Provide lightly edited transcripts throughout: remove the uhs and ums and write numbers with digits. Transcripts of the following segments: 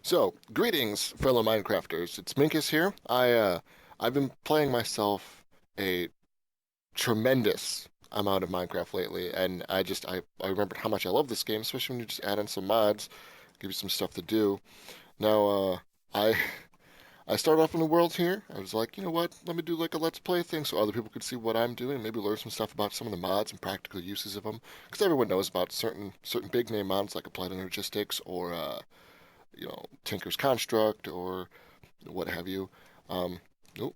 So, greetings, fellow Minecrafters. It's Minkus here. I've been playing myself a tremendous amount of Minecraft lately, and I remembered how much I love this game, especially when you just add in some mods, give you some stuff to do. Now, I I started off in the world here. I was like, you know what? Let me do like a Let's Play thing so other people could see what I'm doing, maybe learn some stuff about some of the mods and practical uses of them, because everyone knows about certain big name mods like Applied Energistics or Tinker's Construct or what have you. Um, oh,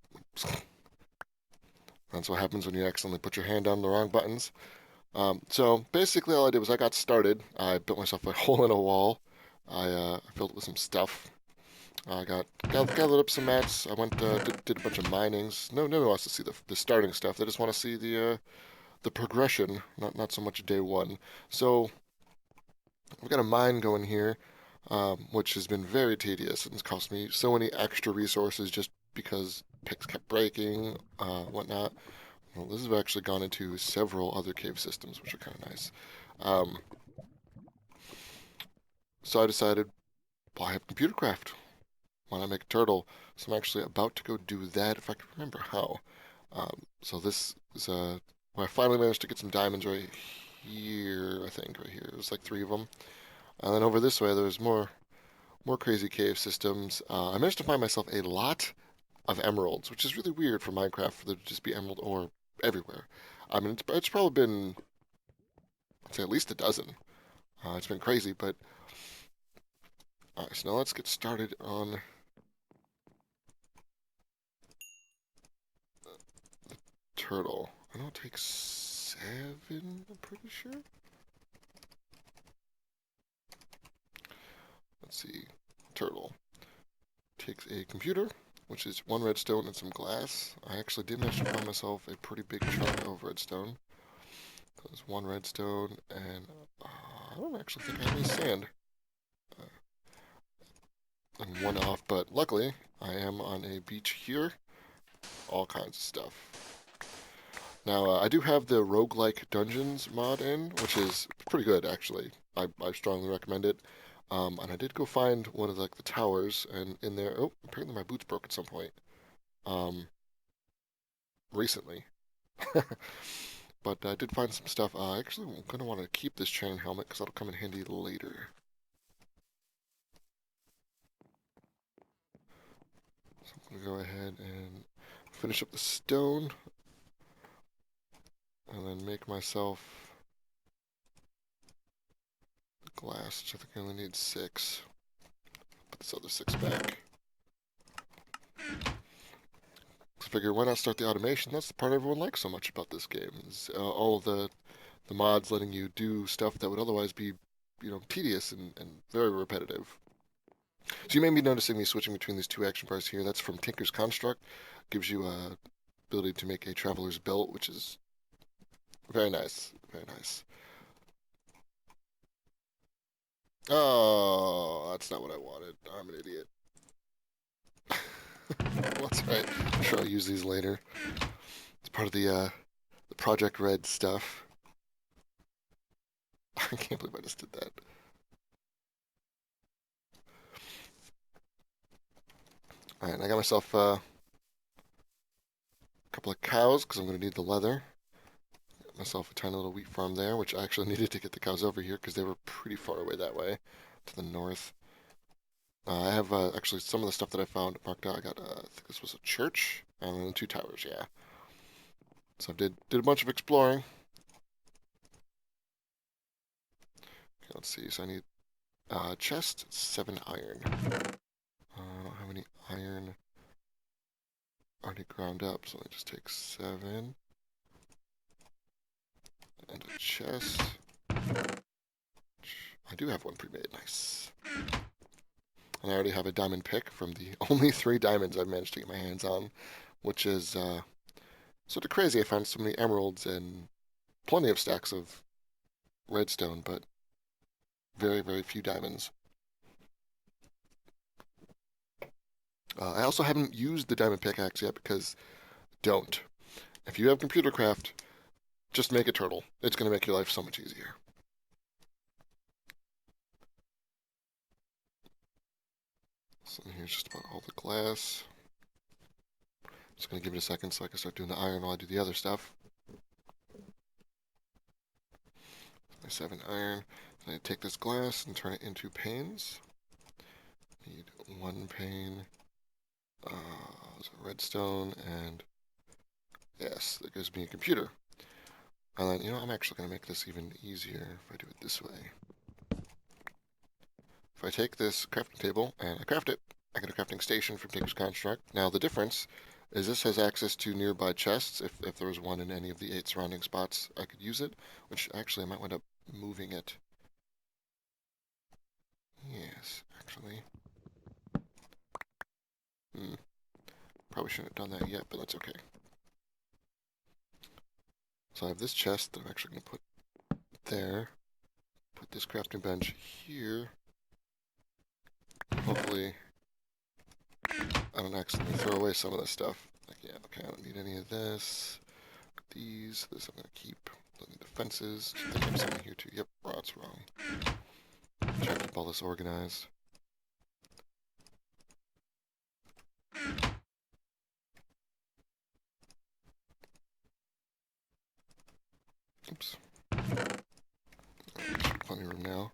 that's what happens when you accidentally put your hand on the wrong buttons. So basically, all I did was I got started. I built myself a hole in a wall. I filled it with some stuff. I gathered up some mats. I went did a bunch of minings. No one wants to see the starting stuff. They just want to see the progression, not so much day one. So we've got a mine going here, which has been very tedious and it's cost me so many extra resources just because picks kept breaking, whatnot. Well, this has actually gone into several other cave systems, which are kind of nice. Um, so I decided, well, I have computer craft. Why not make a turtle? So I'm actually about to go do that if I can remember how. So this is well, I finally managed to get some diamonds right here. I think right here. It was like three of them. And then over this way, there's more crazy cave systems. I managed to find myself a lot of emeralds, which is really weird for Minecraft for there to just be emerald ore everywhere. I mean, it's probably been, I'd say, at least a dozen. It's been crazy, but so now let's get started on turtle. I know it takes 7, I'm pretty sure. Let's see. Turtle takes a computer, which is 1 redstone and some glass. I actually did manage to find myself a pretty big chunk of redstone. There's 1 redstone, and I don't actually think I have any sand. Uh, and 1 off, but luckily I am on a beach here. All kinds of stuff. Now, I do have the roguelike dungeons mod in, which is pretty good, actually. I strongly recommend it. And I did go find one of the towers, and in there, oh, apparently my boots broke at some point. Um, recently. But I did find some stuff. Actually, I'm going to want to keep this chain helmet because that'll come in handy later. So I'm going to go ahead and finish up the stone, and then make myself the glass, which I think I only need 6. Put this other 6 back. So I figure why not start the automation? That's the part everyone likes so much about this game. Is all of the mods letting you do stuff that would otherwise be, tedious and very repetitive. So you may be noticing me switching between these two action bars here. That's from Tinker's Construct. Gives you a ability to make a traveler's belt, which is very nice. Very nice. Oh, that's not what I wanted. I'm an idiot. Well, that's right. I'm sure I'll use these later. It's part of the Project Red stuff. I can't believe I just did that. All right, I got myself a couple of cows because I'm going to need the leather. Got myself a tiny little wheat farm there, which I actually needed to get the cows over here because they were pretty far away that way to the north. I have actually some of the stuff that I found marked out. I got, I think this was a church and then 2 towers, yeah. So I did a bunch of exploring. Okay, let's see. So I need chest, 7 iron. I don't have any iron already ground up, so let me just take 7 and a chest. I do have one pre-made. Nice. And I already have a diamond pick from the only 3 diamonds I've managed to get my hands on, which is sort of crazy. I found so many emeralds and plenty of stacks of redstone, but very, very few diamonds. I also haven't used the diamond pickaxe yet because don't. If you have computer craft, just make a turtle. It's going to make your life so much easier. So here's just about all the glass. Just gonna give it a second so I can start doing the iron while I do the other stuff. My 7 iron. Then I take this glass and turn it into panes. Need 1 pane. Redstone, and yes, that gives me a computer. And then, I'm actually going to make this even easier if I do it this way. If I take this crafting table and I craft it, I get a crafting station from Tinker's Construct. Now, the difference is this has access to nearby chests. If there was one in any of the 8 surrounding spots, I could use it, which actually I might wind up moving it. Yes, actually. Probably shouldn't have done that yet, but that's okay. So I have this chest that I'm actually going to put there. Put this crafting bench here. Hopefully, I don't accidentally throw away some of this stuff. Like, yeah, okay, I don't need any of this. This I'm going to keep. Don't need the fences. I think I have something here too. Yep, that's wrong. Try to keep all this organized. Oops. Plenty of room now.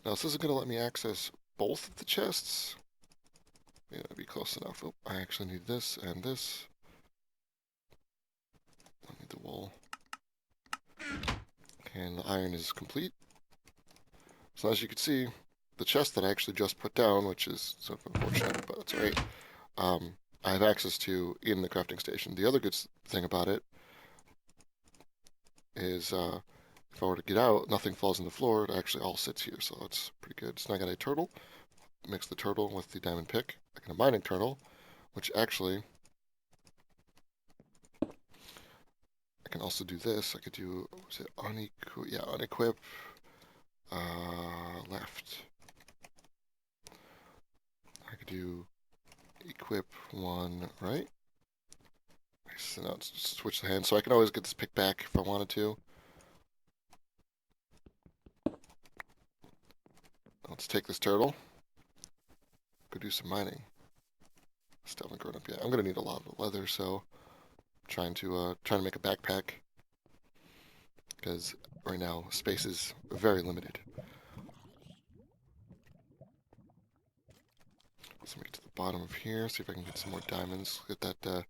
Now, this isn't going to let me access both of the chests. Yeah, that'd be close enough. Oh, I actually need this and this. I need the wool. And the iron is complete. So as you can see, the chest that I actually just put down, which is sort of unfortunate, but that's alright, I have access to in the crafting station. The other good thing about it is if I were to get out, nothing falls on the floor. It actually all sits here, so that's pretty good. So now I got a turtle. Mix the turtle with the diamond pick. I got a mining turtle, which actually I can also do this. I could do, was it unequip? Yeah, unequip. Left. I could do equip 1 right. So now let's switch the hand. So I can always get this pick back if I wanted to. Let's take this turtle. Go do some mining. Still haven't grown up yet. I'm gonna need a lot of leather, so I'm trying to make a backpack because right now space is very limited. So let me get to the bottom of here, see if I can get some more diamonds. Get that the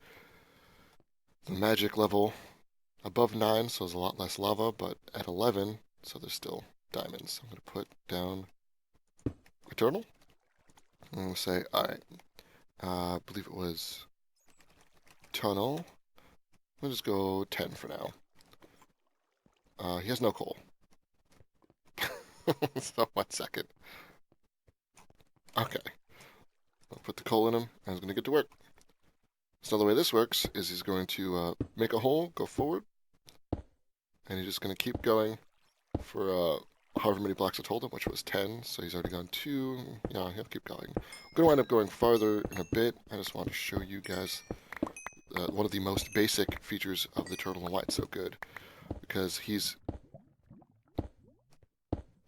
magic level above 9, so there's a lot less lava, but at 11, so there's still diamonds. I'm gonna put down a turtle. I'm gonna say, all right. I believe it was tunnel. We'll just go 10 for now. He has no coal. So 1 second. Okay. I'll put the coal in him, and he's going to get to work. So the way this works is he's going to make a hole, go forward, and he's just going to keep going for however many blocks I told him, which was 10. So he's already gone 2. Yeah, he'll keep going. I'm going to wind up going farther in a bit. I just want to show you guys one of the most basic features of the turtle and why it's so good. Because he's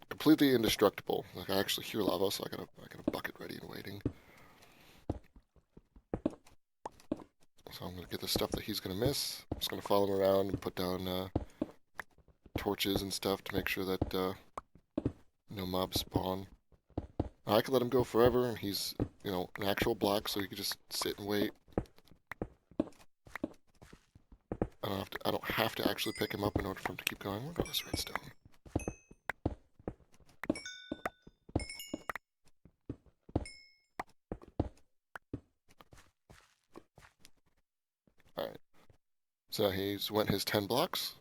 completely indestructible. Like, I actually hear lava, so I got a bucket ready and waiting. So I'm gonna get the stuff that he's gonna miss. I'm just gonna follow him around and put down torches and stuff to make sure that no mobs spawn. I could let him go forever, and he's, an actual block, so he could just sit and wait. I don't have to actually pick him up in order for him to keep going. Look at this redstone. Alright. So he's went his 10 blocks.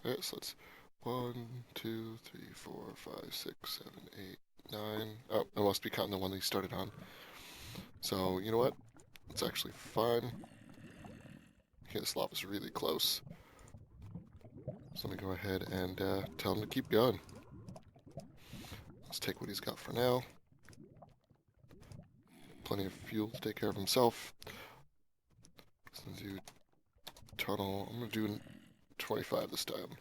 Alright, so let's 1, 2, 3, 4, 5, 6, 7, 8, 9. Oh, I must be counting the one that he started on. So, you know what? It's actually fine. Okay, this lava's really close. So let me go ahead and tell him to keep going. Let's take what he's got for now. Plenty of fuel to take care of himself. So let's do tunnel. I'm going to do 25 this time.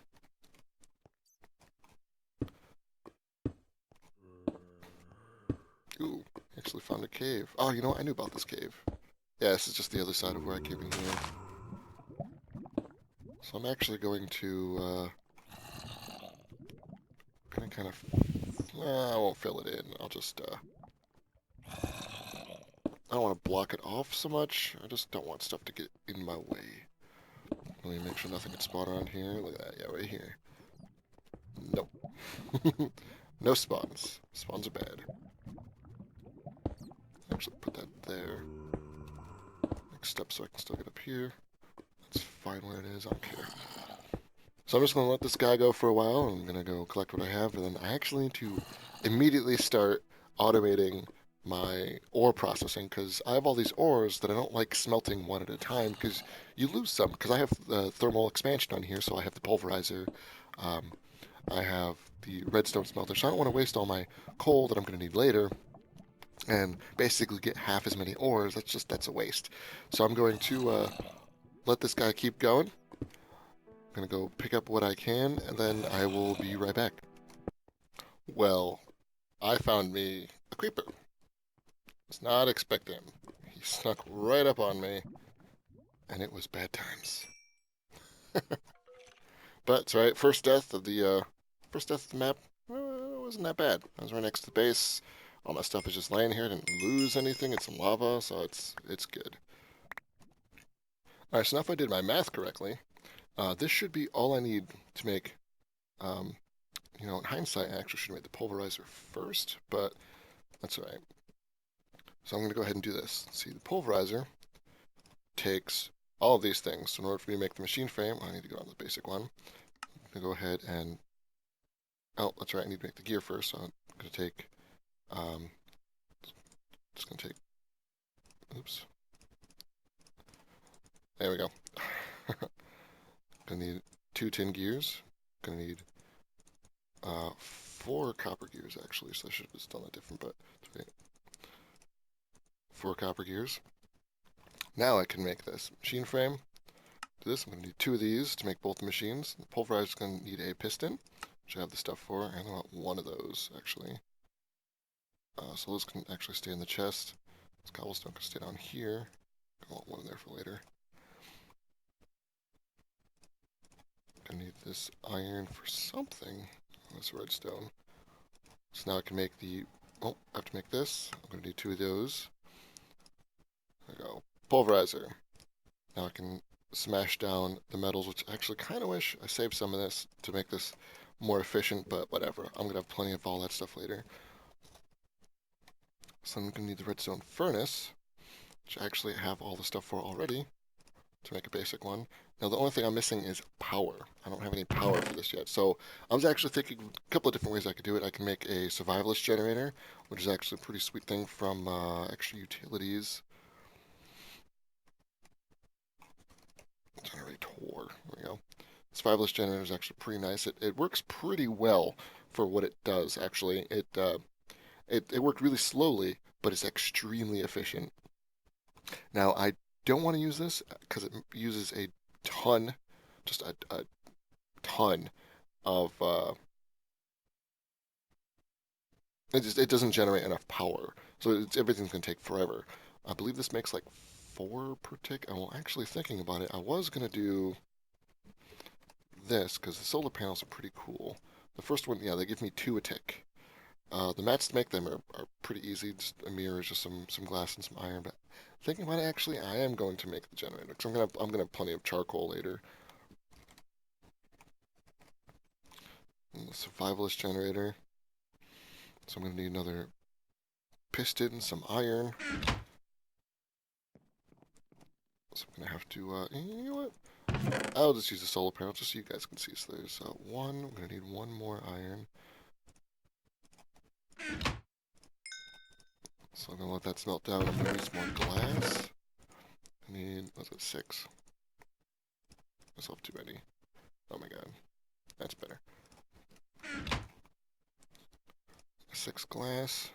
found a cave. Oh, you know what? I knew about this cave. Yeah, this is just the other side of where I came in here. So I'm actually going to, gonna kind of, I won't fill it in. I'll just, I don't want to block it off so much. I just don't want stuff to get in my way. Let me make sure nothing can spawn around here. Look at that. Yeah, right here. Nope. No spawns. Spawns are bad. Actually, put that there. Next step so I can still get up here. That's fine where it is. I don't care. So I'm just going to let this guy go for a while. I'm going to go collect what I have. And then I actually need to immediately start automating my ore processing because I have all these ores that I don't like smelting one at a time because you lose some. Because I have the thermal expansion on here, so I have the pulverizer. I have the redstone smelter, so I don't want to waste all my coal that I'm going to need later and basically get half as many ores. That's a waste. So I'm going to let this guy keep going. I'm going to go pick up what I can, and then I will be right back. Well, I found me a creeper. Was not expecting him. He snuck right up on me, and it was bad times. But it's right. First death of the map. It wasn't that bad. I was right next to the base. All my stuff is just laying here. I didn't lose anything. It's some lava, so it's good. All right. So now if I did my math correctly, this should be all I need to make. You know, in hindsight, I actually should have made the pulverizer first, but that's all right. So I'm going to go ahead and do this. See, the pulverizer takes all of these things. So in order for me to make the machine frame, I need to go on the basic one. I'm going to go ahead and, oh, that's right, I need to make the gear first. So I'm going to take, just going to take, oops. There we go. Going to need 2 tin gears. Going to need 4 copper gears, actually. So I should have just done that different, but 4 copper gears. Now I can make this machine frame. Do this. I'm going to need 2 of these to make both the machines. The pulverizer is going to need a piston, which I have the stuff for, and I want 1 of those, actually. So those can actually stay in the chest. This cobblestone can stay down here. I want 1 in there for later. I need this iron for something. This redstone. So now I can make the... Oh, I have to make this. I'm going to need 2 of those. There we go. Pulverizer. Now I can smash down the metals, which I actually kind of wish I saved some of this to make this more efficient, but whatever. I'm going to have plenty of all that stuff later. So I'm going to need the redstone furnace, which I actually have all the stuff for already to make a basic one. Now the only thing I'm missing is power. I don't have any power for this yet. So I was actually thinking a couple of different ways I could do it. I can make a survivalist generator, which is actually a pretty sweet thing from extra utilities. Generate ore. There we go. Survivalist generator is actually pretty nice. It works pretty well for what it does, actually. It worked really slowly, but it's extremely efficient. Now, I don't want to use this because it uses a ton, just a ton of, it doesn't generate enough power. So everything's going to take forever. I believe this makes like 4 per tick. And well, actually thinking about it, I was going to do this because the solar panels are pretty cool. The first one, yeah, they give me 2 a tick. The mats to make them are pretty easy. Just a mirror is just some glass and some iron. But thinking about it, actually, I am going to make the generator because I'm gonna have plenty of charcoal later. And the survivalist generator. So I'm gonna need another piston, some iron. So I'm gonna have to. You know what? I'll just use a solar panel just so you guys can see. So there's 1. I'm gonna need 1 more iron. So I'm gonna let that smelt down. I'm gonna need some more glass. I need, what's it, 6? Myself too many. Oh my god. That's better. 6 glass.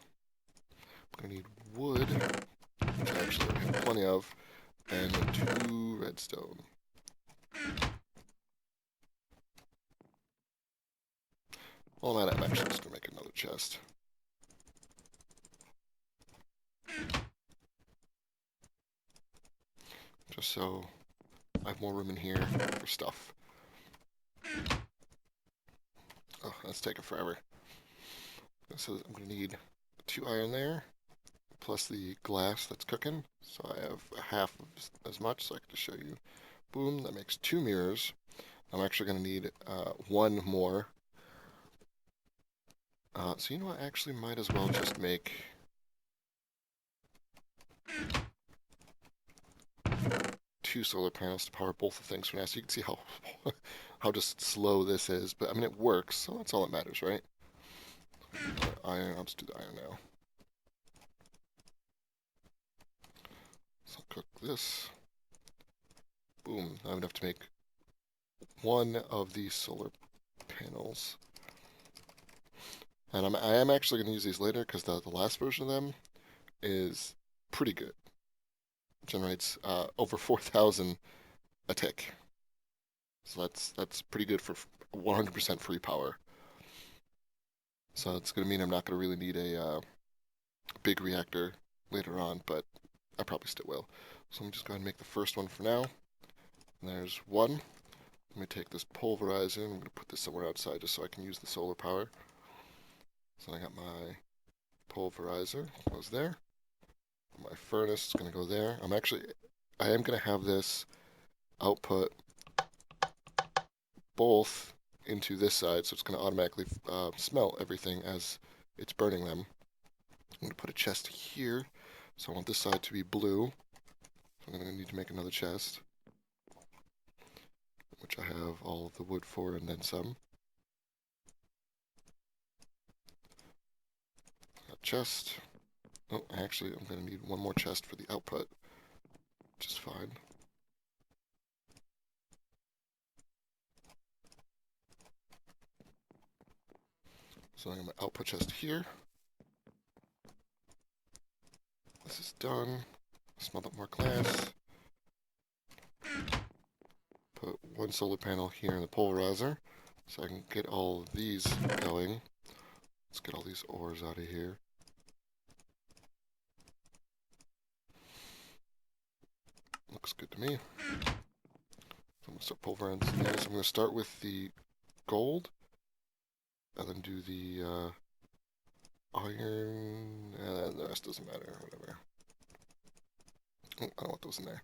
I'm gonna need wood, which I actually have plenty of, and 2 redstone. Well, I'm actually just gonna make another chest. just so I have more room in here for stuff. Oh, that's taking forever. So I'm going to need 2 iron there, plus the glass that's cooking. So I have half as much, so I can just show you. Boom, that makes 2 mirrors. I'm actually going to need 1 more. So you know what, I actually might as well just make 2 solar panels to power both the things for now. So you can see how how just slow this is. But I mean, it works, so that's all that matters, right? Iron, I'll just do the iron now. So I'll cook this. Boom, now I'm going to have to make 1 of these solar panels. And I am actually going to use these later because the last version of them is pretty good. It generates over 4,000 a tick. So that's pretty good for 100% free power. So it's going to mean I'm not going to really need a big reactor later on, but I probably still will. So let me just go ahead and make the first one for now. And there's 1. Let me take this pulverizer and I'm going to put this somewhere outside just so I can use the solar power. So I got my pulverizer, goes there. My furnace is going to go there. I am going to have this output both into this side, so it's going to automatically smelt everything as it's burning them. I'm going to put a chest here, so I want this side to be blue. So I'm going to need to make another chest, which I have all of the wood for and then some. Got chest. Oh, actually, I'm going to need 1 more chest for the output, which is fine. So I got my output chest here. This is done. Smelt up more glass. Put 1 solar panel here in the pulverizer so I can get all of these going. Let's get all these ores out of here. Looks good to me. So I'm going to start pulverizing these. I'm going to start with the gold and then do the iron, and the rest doesn't matter, whatever. Oh, I don't want those in there.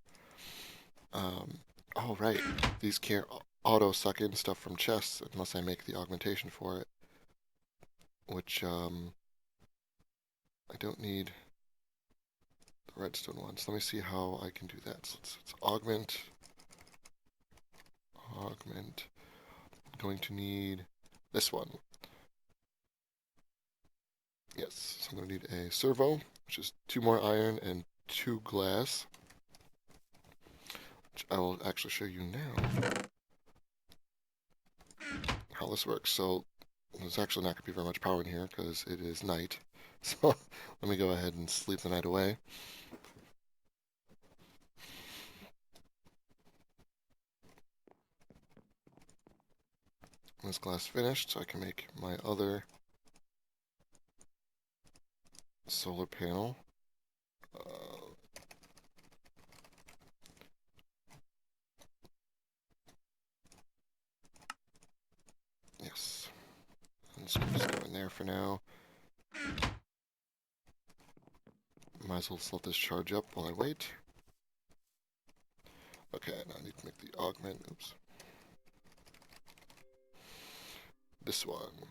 Oh, right. These can't auto suck in stuff from chests unless I make the augmentation for it. Which, I don't need the redstone ones. Let me see how I can do that. So let's augment. Augment. I'm going to need this one. Yes, so I'm going to need a servo, which is 2 more iron and 2 glass. Which I will actually show you now how this works. So there's actually not going to be very much power in here because it is night. So let me go ahead and sleep the night away. This glass finished, so I can make my other solar panel. Yes. I'm just going to go in there for now. Might as well just let this charge up while I wait. Okay, now I need to make the augment. Oops. This one.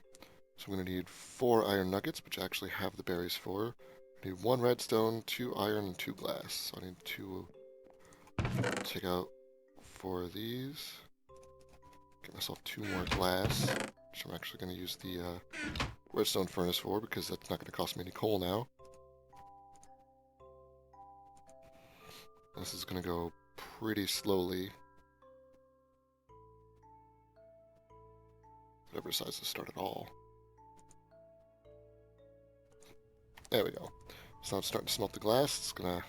So I'm going to need 4 iron nuggets, which I actually have the berries for. I need 1 redstone, 2 iron, and 2 glass. So I need to take out 4 of these. Get myself 2 more glass, which I'm actually going to use the redstone furnace for because that's not going to cost me any coal now. This is going to go pretty slowly. If it ever decides to start at all. There we go. So now it's starting to smelt the glass. It's got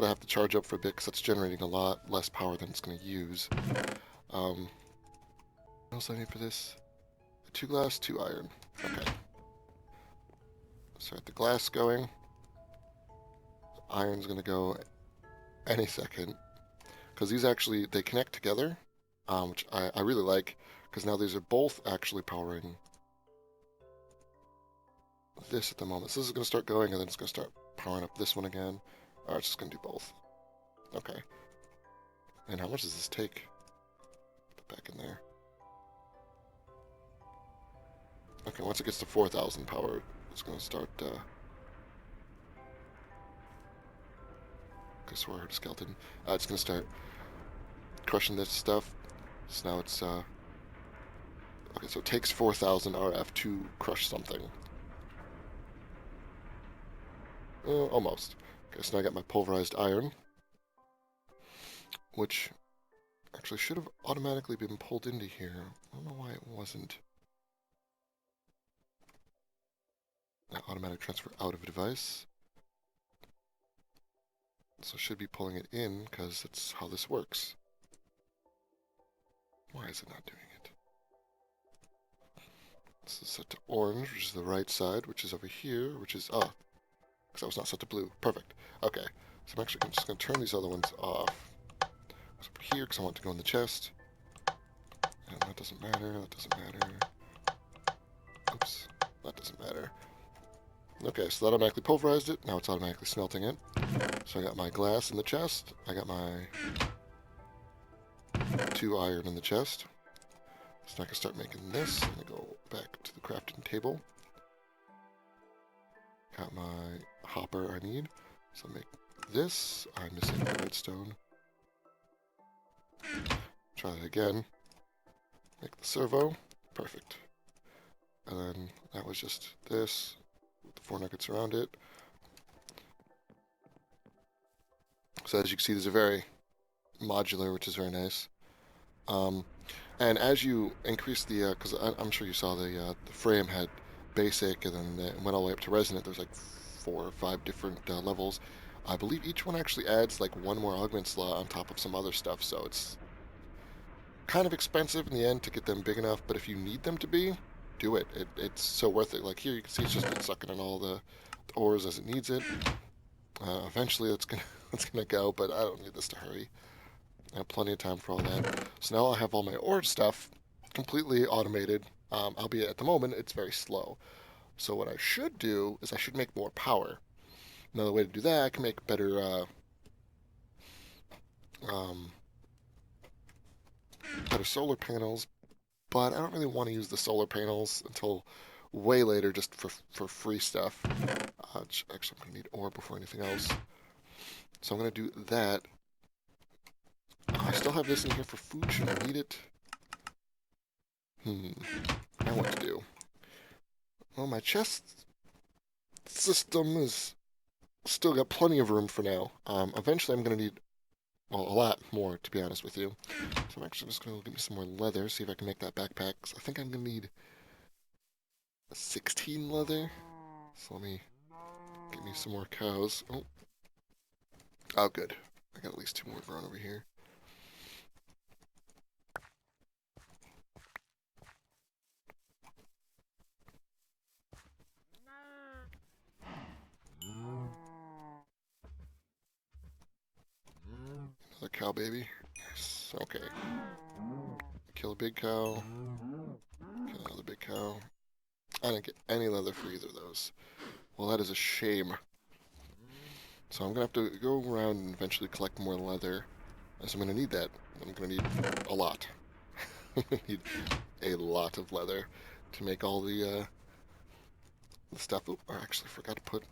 to have to charge up for a bit because it's generating a lot less power than it's going to use. What else do I need for this? 2 glass, 2 iron. Okay. Start the glass going. The iron's going to go any second. because these actually, they connect together, which I really like, because now these are both actually powering this at the moment. So this is going to start going, and then it's going to start powering up this one again. Alright, it's just going to do both. Okay. And how much does this take? Put back in there. Okay, once it gets to 4,000 power, it's going to start, I swear I heard a skeleton. It's going to start crushing this stuff. So now it's, okay, so it takes 4,000 RF to crush something. Almost. Okay, so now I got my pulverized iron, which actually should have automatically been pulled into here. I don't know why it wasn't. Automatic transfer out of a device. So should be pulling it in, because that's how this works. Why is it not doing it? This is set to orange, which is the right side, which is over here, which is, because that was not set to blue. Perfect. Okay, so I'm just going to turn these other ones off. It's over here, because I want it to go in the chest. And that doesn't matter, that doesn't matter. Oops, that doesn't matter. Okay, so that automatically pulverized it. Now it's automatically smelting it. So I got my glass in the chest. I got my 2 iron in the chest. So now I can start making this. I'm going to go back to the crafting table. Got my hopper I need. So make this. I'm missing the redstone. Try that again. Make the servo. Perfect. And then that was just this. With the 4 nuggets around it. So as you can see, these are very modular, which is very nice. And as you increase the, because I'm sure you saw the frame had basic, and then it went all the way up to resonant. There's like 4 or 5 different levels. I believe each one actually adds like 1 more augment slot on top of some other stuff, so it's kind of expensive in the end to get them big enough, but if you need them to be, do it. It's so worth it. Like here, you can see it's just sucking in all the ores as it needs it. Eventually, it's gonna go, but I don't need this to hurry. I have plenty of time for all that. So now I have all my ore stuff completely automated, albeit at the moment it's very slow. So what I should do is I should make more power. Another way to do that, I can make better, better solar panels, but I don't really want to use the solar panels until way later just for free stuff. Actually, I'm going to need ore before anything else. So I'm going to do that. I still have this in here for food. Should I need it? Now what to do? Well, my chest system is still got plenty of room for now. Eventually I'm going to need, well, a lot more, to be honest with you. So I'm actually just going to get me some more leather, see if I can make that backpack. I think I'm going to need 16 leather. So let me get me some more cows. Oh, good. I got at least 2 more grown over here. Another cow baby. Yes. Okay. Kill a big cow. Kill another big cow. I didn't get any leather for either of those. Well, that is a shame. So I'm going to have to go around and eventually collect more leather, as I'm going to need that. I'm going to need a lot. I'm going to need a lot of leather to make all the stuff. Oh, I actually forgot to put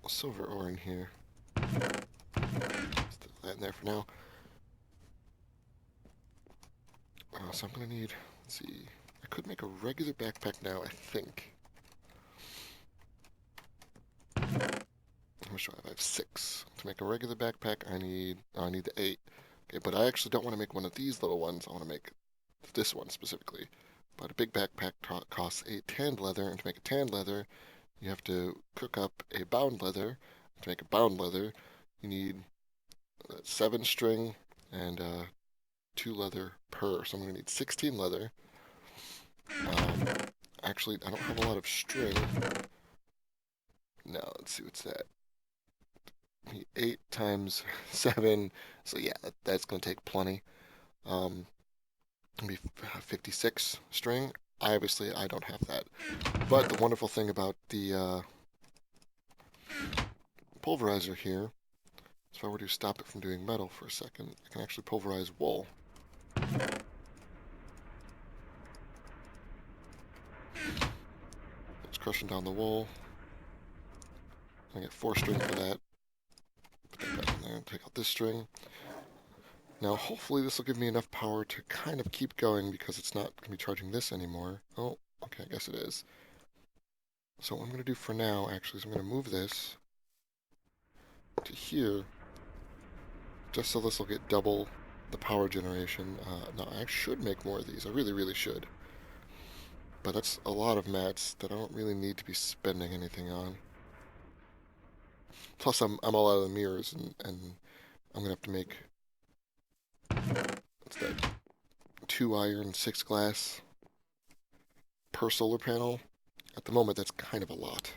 a silver ore in here. Stick that in there for now. So I'm going to need, let's see, I could make a regular backpack now, I think. How much do I have? I have 6. To make a regular backpack, I need the 8. Okay, but I actually don't want to make one of these little ones. I want to make this one specifically. But a big backpack costs 8 tanned leather, and to make a tanned leather, you have to cook up a bound leather. To make a bound leather, you need 7 string and 2 leather per. So I'm going to need 16 leather. Actually, I don't have a lot of string. Now, let's see what's that. 8 times 7. So yeah, that's going to take plenty. Um, maybe 56 string. Obviously, I don't have that. But the wonderful thing about the pulverizer here, so if I were to stop it from doing metal for a second, I can actually pulverize wool. It's crushing down the wool. I get 4 string for that. Put that back in there and take out this string. Now, hopefully this will give me enough power to kind of keep going because it's not going to be charging this anymore. Oh, okay, I guess it is. So what I'm going to do for now, actually, is I'm going to move this to here, just so this will get double the power generation. Now, I should make more of these. I really, really should. But that's a lot of mats that I don't really need to be spending anything on. Plus, I'm all out of the mirrors, and I'm going to have to make, what's that, 2 iron, 6 glass per solar panel. At the moment, that's kind of a lot.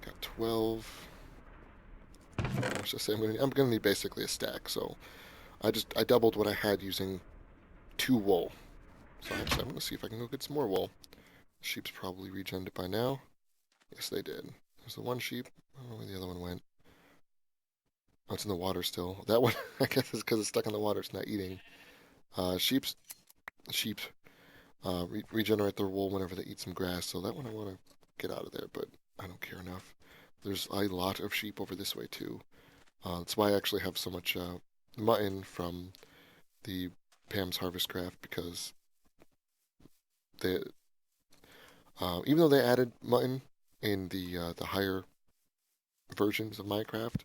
Got 12. Let's just say I'm gonna need basically a stack. So I doubled what I had using 2 wool. So actually, I'm gonna see if I can go get some more wool. Sheep's probably regened it by now. Yes, they did. There's the one sheep. I don't know where the other one went. Oh, it's in the water still. That one, I guess, is because it's stuck in the water. It's not eating. Sheep regenerate their wool whenever they eat some grass. So that one I want to get out of there, but I don't care enough. There's a lot of sheep over this way too. That's why I actually have so much mutton from the Pam's Harvest Craft, because they, even though they added mutton in the higher versions of Minecraft,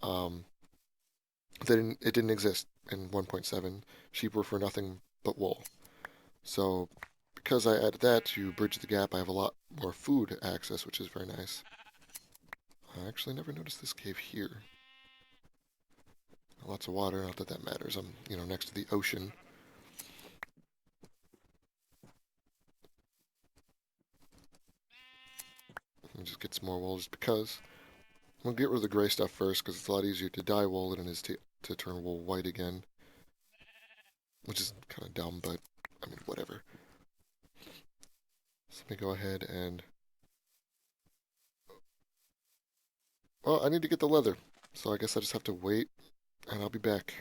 um, it didn't exist in 1.7. Sheep were for nothing but wool. So because I added that to bridge the gap, I have a lot more food access, which is very nice. I actually never noticed this cave here. Lots of water, not that that matters. I'm, next to the ocean. Let me just get some more wool just because. I'm going to get rid of the gray stuff first because it's a lot easier to dye wool than it is to turn wool white again. Which is kind of dumb, but I mean, whatever. So let me go ahead and... Well, I need to get the leather. So I guess I just have to wait and I'll be back.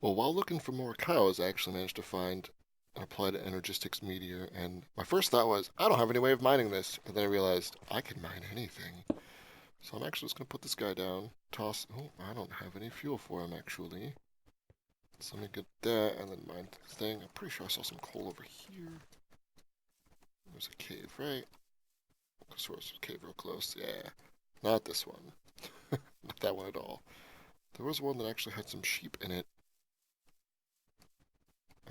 Well, while looking for more cows, I actually managed to find an applied energistics meteor, and my first thought was, I don't have any way of mining this. And then I realized, I can mine anything. So I'm actually just going to put this guy down, toss... Oh, I don't have any fuel for him, actually. So let me get that, and then mine the thing. I'm pretty sure I saw some coal over here. There's a cave, right? Source cave real close. Yeah. Not this one. Not that one at all. There was one that actually had some sheep in it.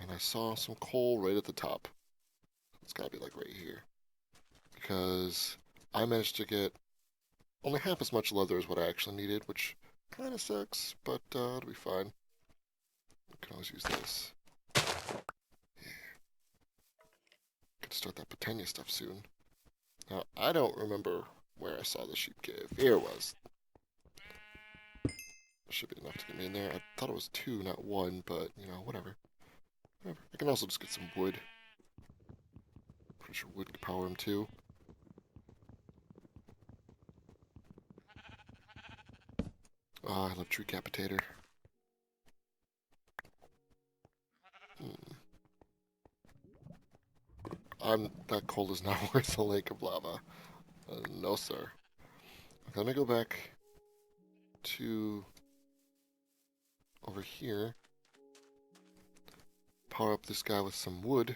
And I saw some coal right at the top. It's gotta be like right here. Because I managed to get only half as much leather as what I actually needed, which kind of sucks, but it'll be fine. I can always use this. Yeah. Could start that Botania stuff soon. Now, I don't remember where I saw the sheep cave. Here it was. Should be enough to get me in there. I thought it was 2, not 1, but, whatever. Whatever. I can also just get some wood. Pretty sure wood could power him too. Oh, I love Tree Capitator. That coal is not worth a lake of lava. No, sir. I'm gonna go back to over here. Power up this guy with some wood.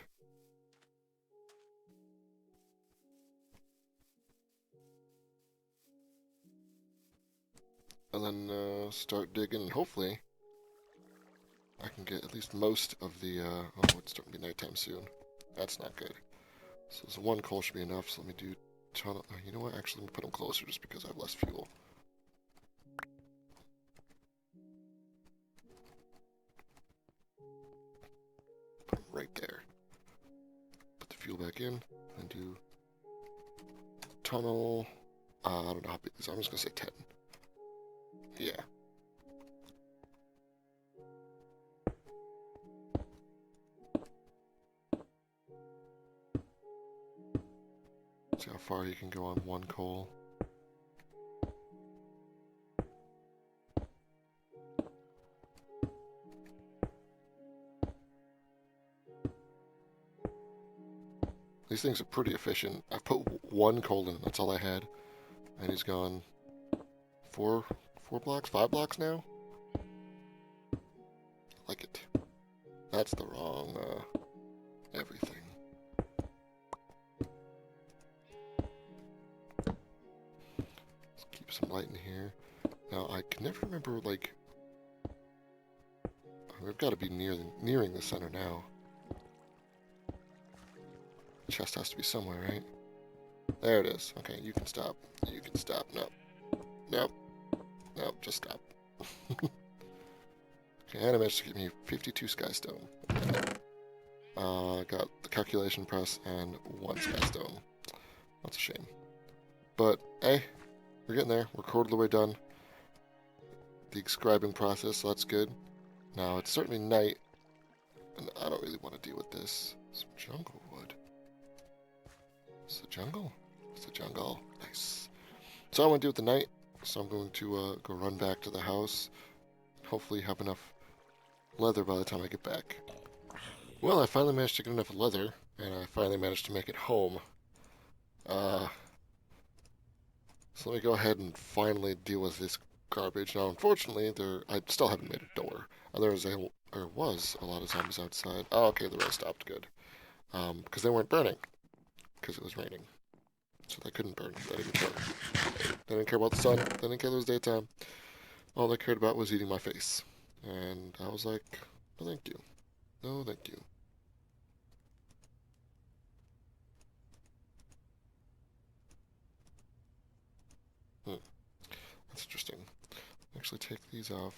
And then start digging, and hopefully I can get at least most of the, oh, it's starting to be nighttime soon. That's not good. So this one coal should be enough, so let me do tunnel. You know what, actually, let me put them closer just because I have less fuel. Put them right there. Put the fuel back in, and do tunnel. I don't know how big these are. I'm just going to say 10. Yeah. See how far you can go on one coal. These things are pretty efficient. I put one coal in, that's all I had. And he's gone 4 blocks, 5 blocks now? Like it. That's the wrong, everything. Let's keep some light in here. Now, I can never remember, like... We've got to be nearing the center now. The chest has to be somewhere, right? There it is. Okay, you can stop. You can stop. Nope. Nope. Nope, just stop. Okay, and I managed to get me 52 Skystone. Got the calculation press and 1 Skystone. That's a shame. But, hey, we're getting there. We're a quarter of the way done. The scribing process, so that's good. Now, it's certainly night, and I don't really want to deal with this. Some jungle wood. It's the jungle? It's the jungle. Nice. So I want to deal with the night, so I'm going to go run back to the house. Hopefully have enough leather by the time I get back. Well, I finally managed to get enough leather, and I finally managed to make it home. So let me go ahead and finally deal with this garbage. Now, unfortunately, I still haven't made a door. There was a lot of zombies outside. Oh, okay, the rain stopped. Good. Because they weren't burning. Because it was raining. So they couldn't burn. They didn't care. They didn't care about the sun. They didn't care it was daytime. All they cared about was eating my face. And I was like, no thank you. No thank you. That's interesting. Actually take these off.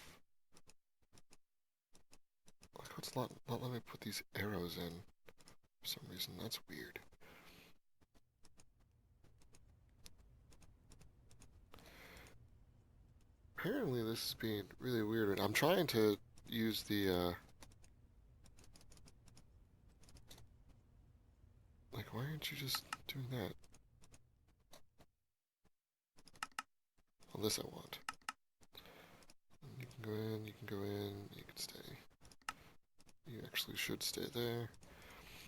Like, what's not letting me put these arrows in for some reason? That's weird. Apparently this is being really weird. I'm trying to use the, like, why aren't you just doing that? Well, this I want. You can go in, you can go in, you can stay. You actually should stay there.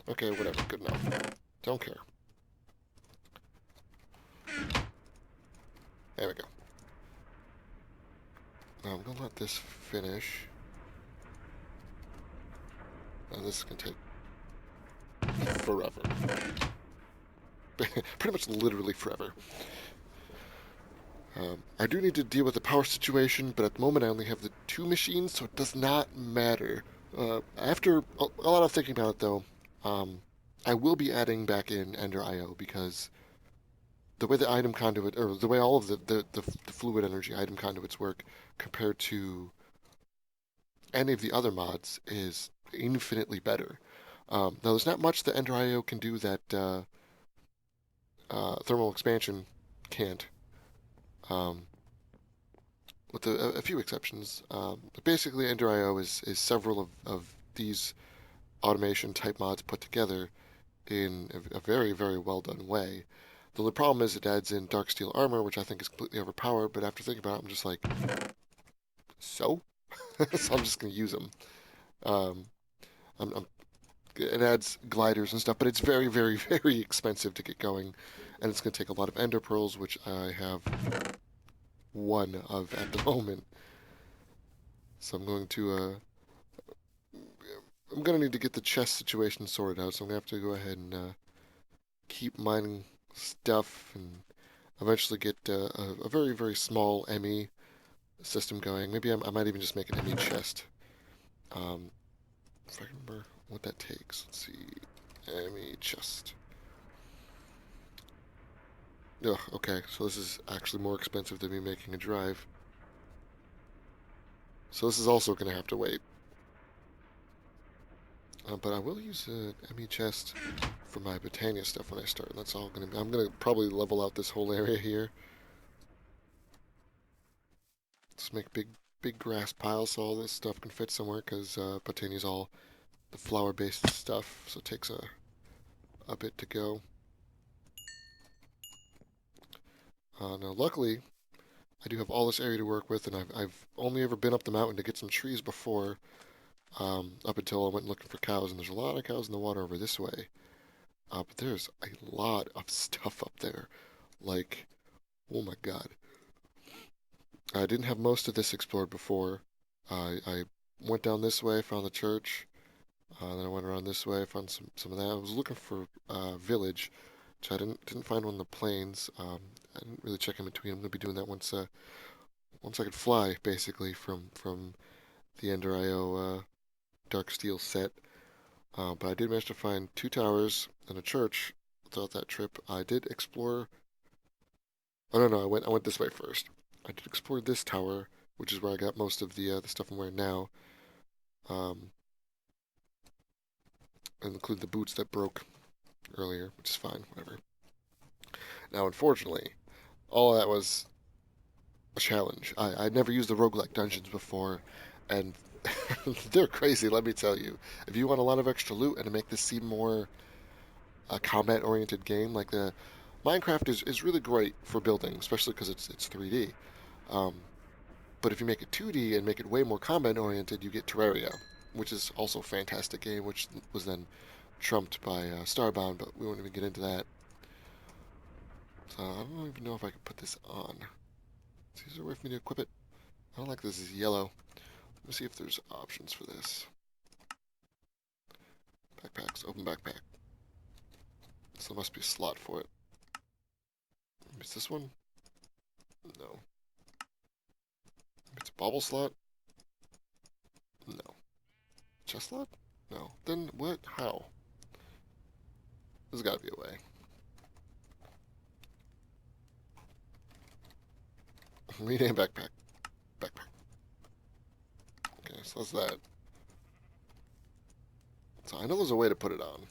Okay, whatever, good enough. Don't care. There we go. Now I'm gonna let this finish. Now this is gonna take forever. Pretty much literally forever. I do need to deal with the power situation, but at the moment I only have the 2 machines, so it does not matter. After a lot of thinking about it, though, I will be adding back in Ender IO because the way the item conduit, or the way all of the fluid energy item conduits work compared to any of the other mods is infinitely better. Now, there's not much that Ender IO can do that thermal expansion can't. With a few exceptions. Basically, Ender IO is several of these automation type mods put together in a very, very well done way. Though the problem is it adds in Dark Steel armor, which I think is completely overpowered, but after thinking about it, I'm just like, so? So I'm just going to use them. Um, it adds gliders and stuff, but it's very, very, very expensive to get going, and it's going to take a lot of ender pearls, which I have 1 of at the moment. So I'm going to I'm gonna need to get the chest situation sorted out, so I'm gonna have to go ahead and keep mining stuff and eventually get a very, very small ME system going. Maybe I might even just make an ME chest. If I remember what that takes. Let's see. ME chest. Ugh, okay, so this is actually more expensive than me making a drive. So this is also gonna have to wait. But I will use an ME chest for my Botania stuff when I start. That's all gonna be. I'm gonna probably level out this whole area here. Let's make big grass piles so all this stuff can fit somewhere, because Botani's all the flower-based stuff, so it takes a bit to go. Now, luckily, I do have all this area to work with, and I've only ever been up the mountain to get some trees before, up until I went looking for cows, and there's a lot of cows in the water over this way. But there's a lot of stuff up there. Like, oh my god. I didn't have most of this explored before. I went down this way, found the church. Then I went around this way, found some of that. I was looking for village, which I didn't find one in the plains. I didn't really check in between. I'm gonna be doing that once I could fly, basically, from the Ender IO Dark Steel set. But I did manage to find 2 towers and a church throughout that trip. I did explore. Oh no, I went this way first. I did explore this tower, which is where I got most of the stuff I'm wearing now, um, and include the boots that broke earlier, which is fine, whatever. Now, unfortunately, all of that was a challenge. I'd never used the roguelike dungeons before, and they're crazy, let me tell you. If you want a lot of extra loot and to make this seem more a combat-oriented game, like the Minecraft is really great for building, especially because it's 3D. Um, but if you make it 2D and make it way more combat-oriented, you get Terraria, which is also a fantastic game, which was then trumped by Starbound, but we won't even get into that. So I don't even know if I can put this on. Is there a way for me to equip it? I don't like this is yellow. Let me see if there's options for this. Backpacks, open backpack. So there must be a slot for it. Maybe it's this one? No. Maybe it's a bauble slot? No. Chest slot? No. Then what? How? There's gotta be a way. Rename backpack. Backpack. Okay, so that's that. So I know there's a way to put it on.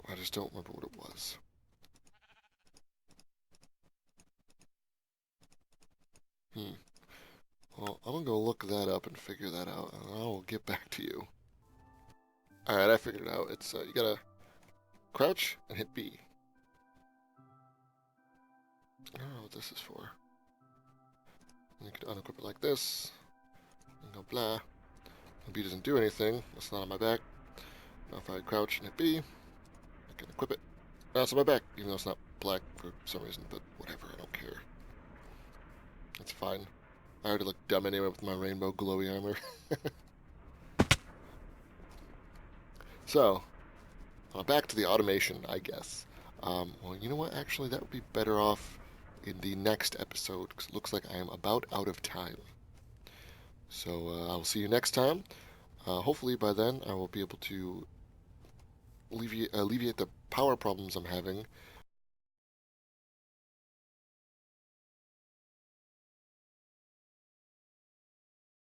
I just don't remember what it was. Well, I'm gonna go look that up and figure that out, and I'll get back to you. Alright, I figured it out. It's, you gotta crouch and hit B. I don't know what this is for. And you can unequip it like this, and go blah. And B doesn't do anything. It's not on my back. Now if I crouch and hit B, I can equip it. Now it's on my back, even though it's not black for some reason, but whatever, I don't care. It's fine. I already look dumb anyway with my rainbow glowy armor. So, back to the automation, I guess. Well, you know what? Actually, that would be better off in the next episode, because it looks like I am about out of time. So, I will see you next time. Hopefully, by then, I will be able to alleviate the power problems I'm having